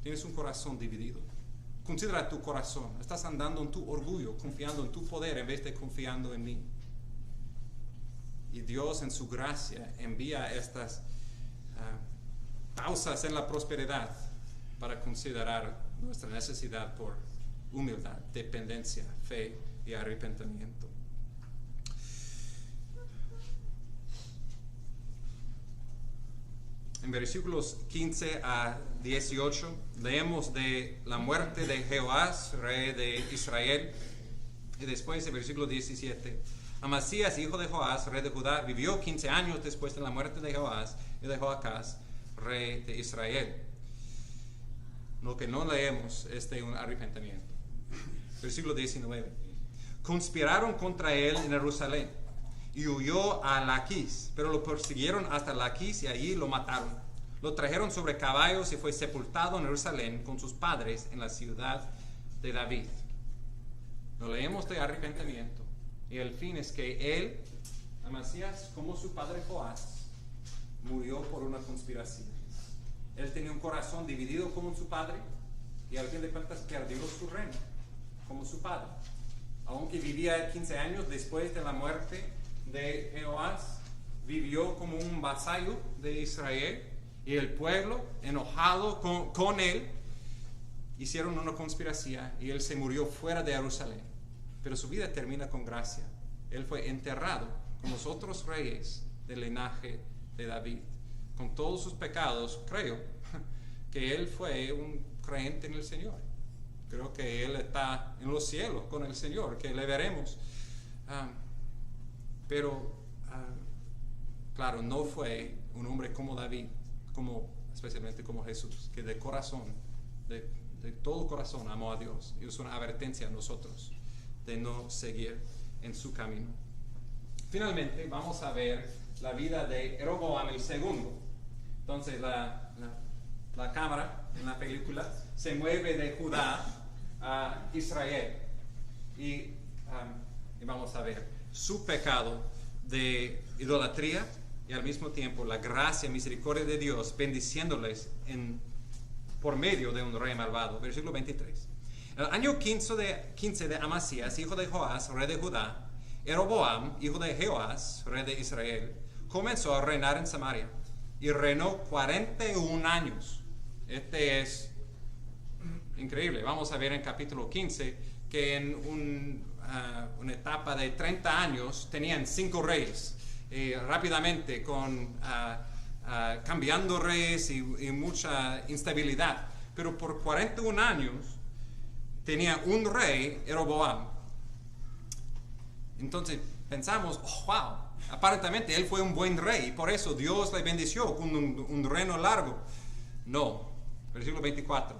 S3: Tienes un corazón dividido. Considera tu corazón. Estás andando en tu orgullo, confiando en tu poder en vez de confiando en mí. Y Dios en su gracia envía estas pausas en la prosperidad para considerar nuestra necesidad por humildad, dependencia, fe y arrepentimiento. En versículos 15 a 18 leemos de la muerte de Jehoás, rey de Israel, y después en versículo 17, Amasías, hijo de Joás, rey de Judá, vivió 15 años después de la muerte de Jehoás y de Joacás, rey de Israel. Lo que no leemos es de un arrepentimiento. Versículo 19. conspiraron contra él en Jerusalén y huyó a Laquis, pero lo persiguieron hasta Laquis y allí lo mataron. Lo trajeron sobre caballos y fue sepultado en Jerusalén con sus padres en la ciudad de David. Lo leemos de arrepentimiento y el fin es que él, Amasías, como su padre Joás, murió por una conspiración. Él tenía un corazón dividido como su padre y al fin de cuentas perdió su reino como su padre. Aunque vivía 15 años después de la muerte de Jehoás, vivió como un vasallo de Israel y el pueblo, enojado con él, hicieron una conspiración y él se murió fuera de Jerusalén. Pero su vida termina con gracia. Él fue enterrado con los otros reyes del linaje de David. Con todos sus pecados, creo que él fue un creyente en el Señor. Creo que él está en los cielos con el Señor, que le veremos. Claro, no fue un hombre como David, especialmente como Jesús, que de corazón, de todo corazón amó a Dios. Y es una advertencia a nosotros de no seguir en su camino. Finalmente, vamos a ver la vida de Jeroboam el segundo. Entonces, la cámara en la película se mueve de Judá a Israel. Y vamos a ver su pecado de idolatría y al mismo tiempo la gracia y misericordia de Dios bendiciéndoles por medio de un rey malvado. Versículo 23. El año 15 de Amasías, hijo de Joás, rey de Judá, Jeroboam, hijo de Jehoás, rey de Israel, comenzó a reinar en Samaria y reinó 41 años. Este es increíble. Vamos a ver en capítulo 15 que en una etapa de 30 años tenían 5 reyes. Rápidamente cambiando reyes y mucha instabilidad. Pero por 41 años tenía un rey, Jeroboam. Entonces pensamos, wow, aparentemente él fue un buen rey y por eso Dios le bendició con un reino largo. No, versículo 24.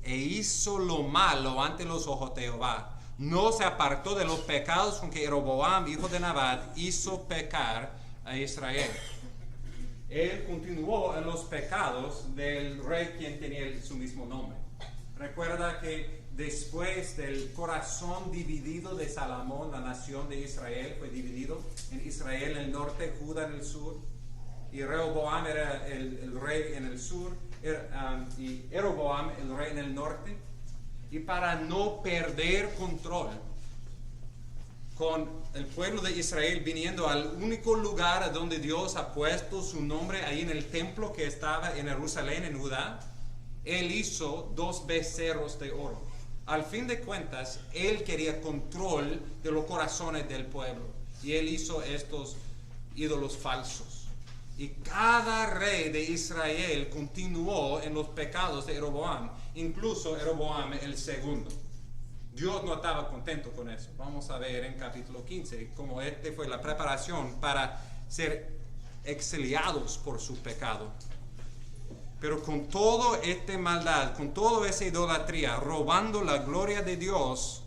S3: E hizo lo malo ante los ojos de Jehová. No se apartó de los pecados con que Jeroboam, hijo de Nabat, hizo pecar a Israel. Él continuó en los pecados del rey quien tenía su mismo nombre. Recuerda que después del corazón dividido de Salomón, la nación de Israel fue dividido en Israel en el norte, Judá en el sur, y Rehoboam era el rey en el sur, y Jeroboam el rey en el norte. Y para no perder control con el pueblo de Israel viniendo al único lugar donde Dios ha puesto su nombre, ahí en el templo que estaba en Jerusalén, en Judá, él hizo 2 becerros de oro. Al fin de cuentas, él quería control de los corazones del pueblo. Y él hizo estos ídolos falsos. Y cada rey de Israel continuó en los pecados de Jeroboam, incluso Jeroboam el segundo. Dios no estaba contento con eso. Vamos a ver en capítulo 15 cómo fue la preparación para ser exiliados por su pecado. Pero con toda esta maldad, con toda esa idolatría, robando la gloria de Dios,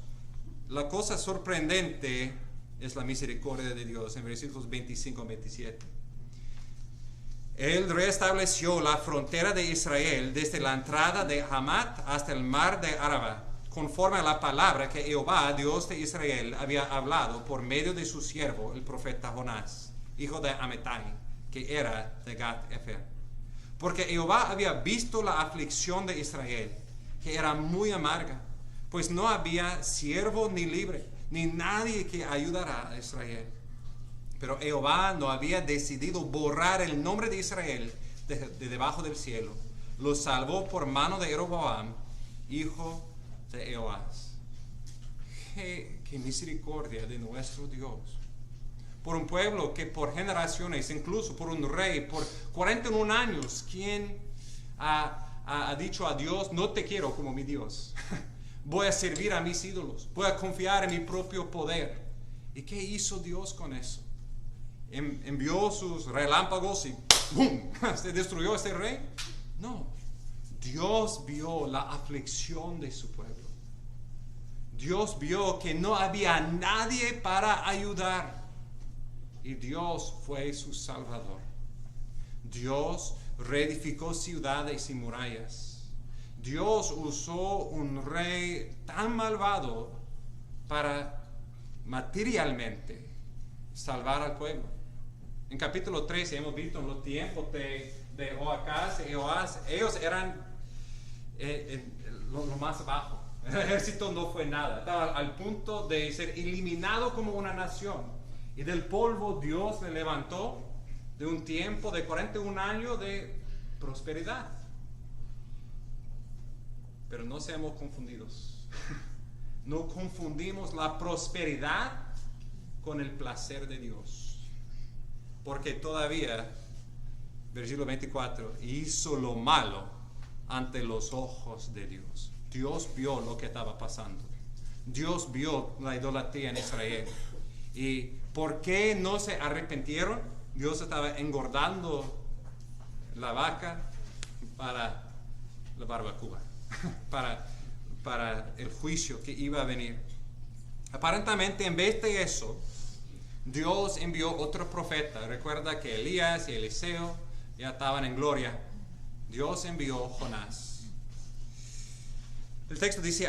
S3: la cosa sorprendente es la misericordia de Dios en versículos 25 y 27. Él restableció la frontera de Israel desde la entrada de Hamat hasta el mar de Araba, conforme a la palabra que Jehová, Dios de Israel, había hablado por medio de su siervo, el profeta Jonás, hijo de Amittai, que era de Gat-Efer. Porque Jehová había visto la aflicción de Israel, que era muy amarga, pues no había siervo ni libre, ni nadie que ayudara a Israel. Pero Jehová no había decidido borrar el nombre de Israel de debajo del cielo. Lo salvó por mano de Jeroboam, hijo de Jehoás. Qué misericordia de nuestro Dios. Por un pueblo que por generaciones, incluso por un rey, por 41 años, quien ha dicho a Dios, no te quiero como mi Dios. Voy a servir a mis ídolos. Voy a confiar en mi propio poder. ¿Y qué hizo Dios con eso? Envió sus relámpagos y ¡bum! ¿Se destruyó ese rey? No. Dios vio la aflicción de su pueblo. Dios vio que no había nadie para ayudar y Dios fue su Salvador. Dios reedificó ciudades y murallas. Dios usó un rey tan malvado para materialmente salvar al pueblo. En capítulo 13 hemos visto en los tiempos de Joacás y Jehoás, ellos eran lo más bajo. El ejército no fue nada, estaba al punto de ser eliminado como una nación. Y del polvo Dios le levantó de un tiempo de 41 años de prosperidad. Pero no seamos confundidos. No confundimos la prosperidad con el placer de Dios. Porque todavía, versículo 24, hizo lo malo ante los ojos de Dios. Dios vio lo que estaba pasando. Dios vio la idolatría en Israel. ¿Y por qué no se arrepintieron? Dios estaba engordando la vaca para la barbacoa, para el juicio que iba a venir. Aparentemente, en vez de eso, Dios envió otro profeta. Recuerda que Elías y Eliseo ya estaban en gloria. Dios envió Jonás. El texto dice,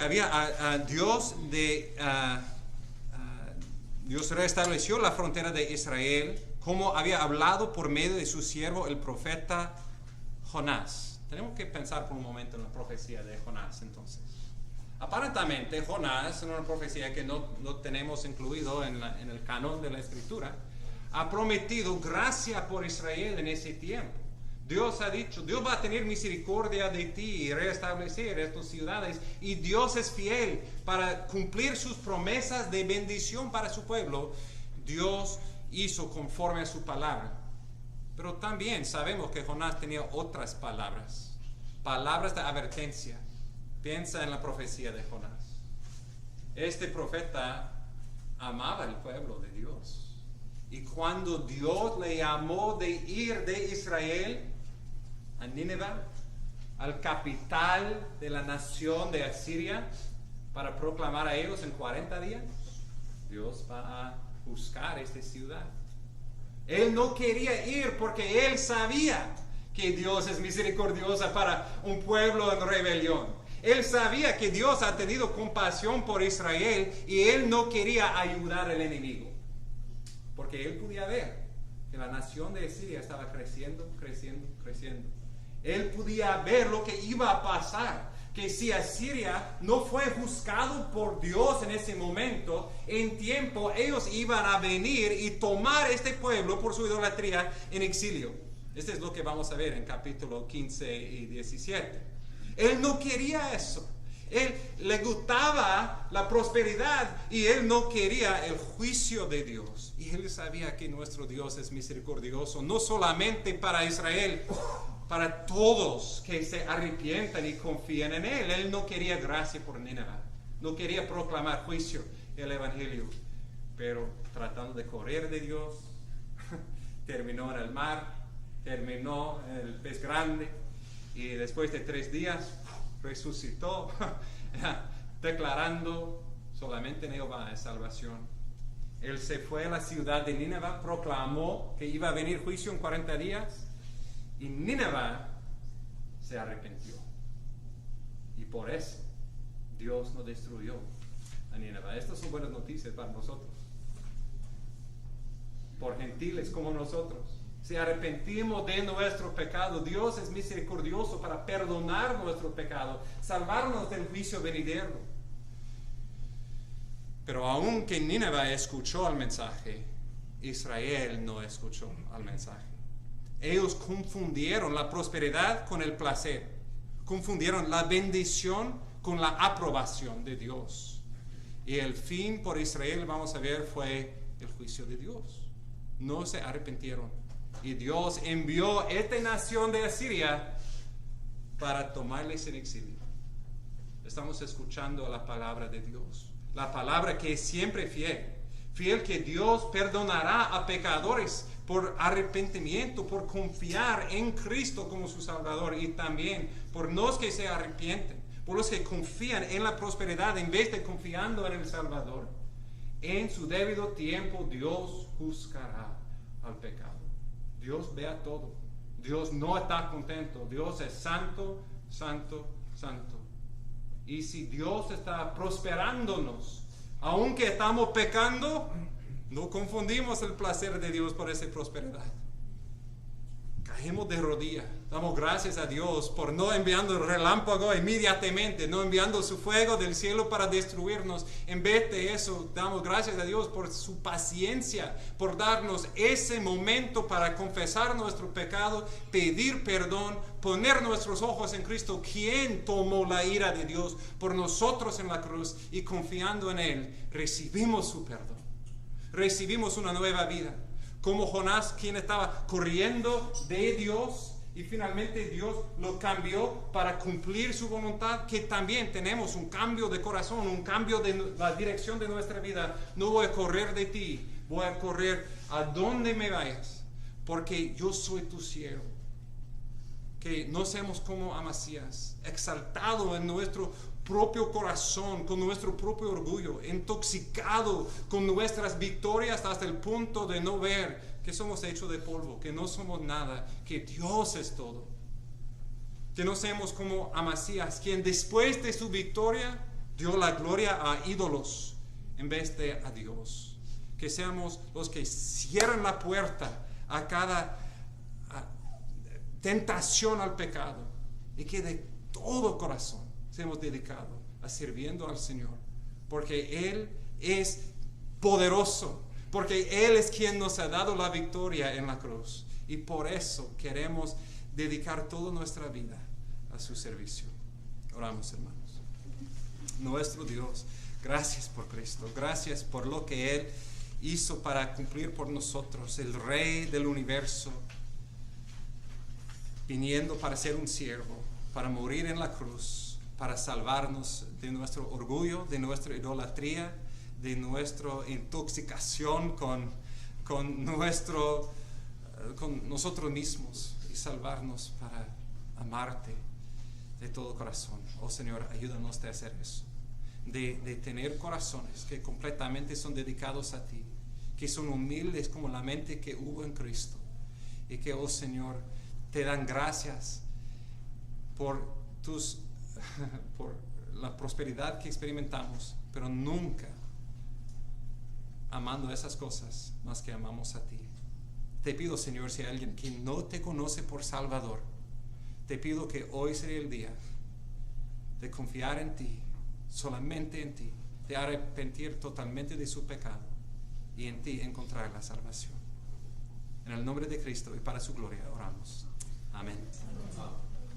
S3: Dios restableció la frontera de Israel como había hablado por medio de su siervo el profeta Jonás. Tenemos que pensar por un momento en la profecía de Jonás entonces. Aparentemente Jonás, en una profecía que no tenemos incluido en el canon de la Escritura, ha prometido gracia por Israel en ese tiempo. Dios ha dicho, Dios va a tener misericordia de ti y restablecer estas ciudades, y Dios es fiel para cumplir sus promesas de bendición para su pueblo. Dios hizo conforme a su palabra. Pero también sabemos que Jonás tenía otras palabras de advertencia. Piensa en la profecía de Jonás. Este profeta amaba el pueblo de Dios. Y cuando Dios le llamó de ir de Israel a Nínive, al capital de la nación de Asiria, para proclamar a ellos en 40 días, Dios va a juzgar esta ciudad. Él no quería ir porque él sabía que Dios es misericordiosa para un pueblo en rebelión. Él sabía que Dios ha tenido compasión por Israel y él no quería ayudar al enemigo. Porque él podía ver que la nación de Asiria estaba creciendo. Él podía ver lo que iba a pasar. Que si Asiria no fue juzgado por Dios en ese momento, en tiempo ellos iban a venir y tomar este pueblo por su idolatría en exilio. Esto es lo que vamos a ver en capítulo 15 y 17. Él no quería eso. Él le gustaba la prosperidad y él no quería el juicio de Dios. Y él sabía que nuestro Dios es misericordioso, no solamente para Israel, para todos que se arrepientan y confían en él. Él no quería gracia por Nínive, no quería proclamar juicio el evangelio, pero tratando de correr de Dios, terminó en el mar, terminó en el pez grande, y después de 3 días resucitó, declarando solamente en Jehová es salvación. Él se fue a la ciudad de Nínive, proclamó que iba a venir juicio en 40 días, y Nínive se arrepintió. Y por eso Dios no destruyó a Nínive. Estas son buenas noticias para nosotros. Por gentiles como nosotros, si arrepentimos de nuestro pecado, Dios es misericordioso para perdonar nuestro pecado, salvarnos del juicio venidero. Pero aunque Nínive escuchó el mensaje, Israel no escuchó al mensaje. Ellos confundieron la prosperidad con el placer. Confundieron la bendición con la aprobación de Dios. Y el fin por Israel, vamos a ver, fue el juicio de Dios. No se arrepintieron. Y Dios envió esta nación de Asiria para tomarles en exilio. Estamos escuchando la palabra de Dios. La palabra que es siempre fiel. Fiel que Dios perdonará a pecadores por arrepentimiento, por confiar en Cristo como su Salvador, y también por los que se arrepienten, por los que confían en la prosperidad en vez de confiando en el Salvador. En su debido tiempo Dios juzgará al pecado. Dios ve a todo. Dios no está contento. Dios es santo, santo, santo. Y si Dios está prosperándonos, aunque estamos pecando, no confundimos el placer de Dios por esa prosperidad. Caemos de rodillas. Damos gracias a Dios por no enviando el relámpago inmediatamente, no enviando su fuego del cielo para destruirnos. En vez de eso, damos gracias a Dios por su paciencia, por darnos ese momento para confesar nuestro pecado, pedir perdón, poner nuestros ojos en Cristo, quien tomó la ira de Dios por nosotros en la cruz, y confiando en Él, recibimos su perdón. Recibimos una nueva vida. Como Jonás, quien estaba corriendo de Dios, y finalmente Dios lo cambió para cumplir su voluntad, que también tenemos un cambio de corazón, un cambio de la dirección de nuestra vida. No voy a correr de ti, voy a correr a donde me vayas, porque yo soy tu siervo. Que no seamos como Amasías, exaltado en nuestro propio corazón, con nuestro propio orgullo, intoxicado con nuestras victorias hasta el punto de no ver que somos hechos de polvo, que no somos nada, que Dios es todo. Que no seamos como Amasías, quien después de su victoria dio la gloria a ídolos en vez de a Dios. Que seamos los que cierran la puerta a cada tentación al pecado, y que de todo corazón seamos dedicados a sirviendo al Señor, porque Él es poderoso, porque Él es quien nos ha dado la victoria en la cruz, y por eso queremos dedicar toda nuestra vida a su servicio. Oramos, hermanos. Nuestro Dios, gracias por Cristo, gracias por lo que Él hizo para cumplir por nosotros, el Rey del universo, viniendo para ser un siervo, para morir en la cruz, para salvarnos de nuestro orgullo, de nuestra idolatría, de nuestra intoxicación con nosotros mismos, y salvarnos para amarte de todo corazón. Oh Señor, ayúdanos a hacer eso, de tener corazones que completamente son dedicados a ti, que son humildes como la mente que hubo en Cristo, y que, oh Señor, te dan gracias por la prosperidad que experimentamos, pero nunca amando esas cosas más que amamos a ti. Te pido, Señor, si hay alguien que no te conoce por Salvador, te pido que hoy sea el día de confiar en ti, solamente en ti, de arrepentir totalmente de su pecado, y en ti encontrar la salvación. En el nombre de Cristo y para su gloria oramos. Amén.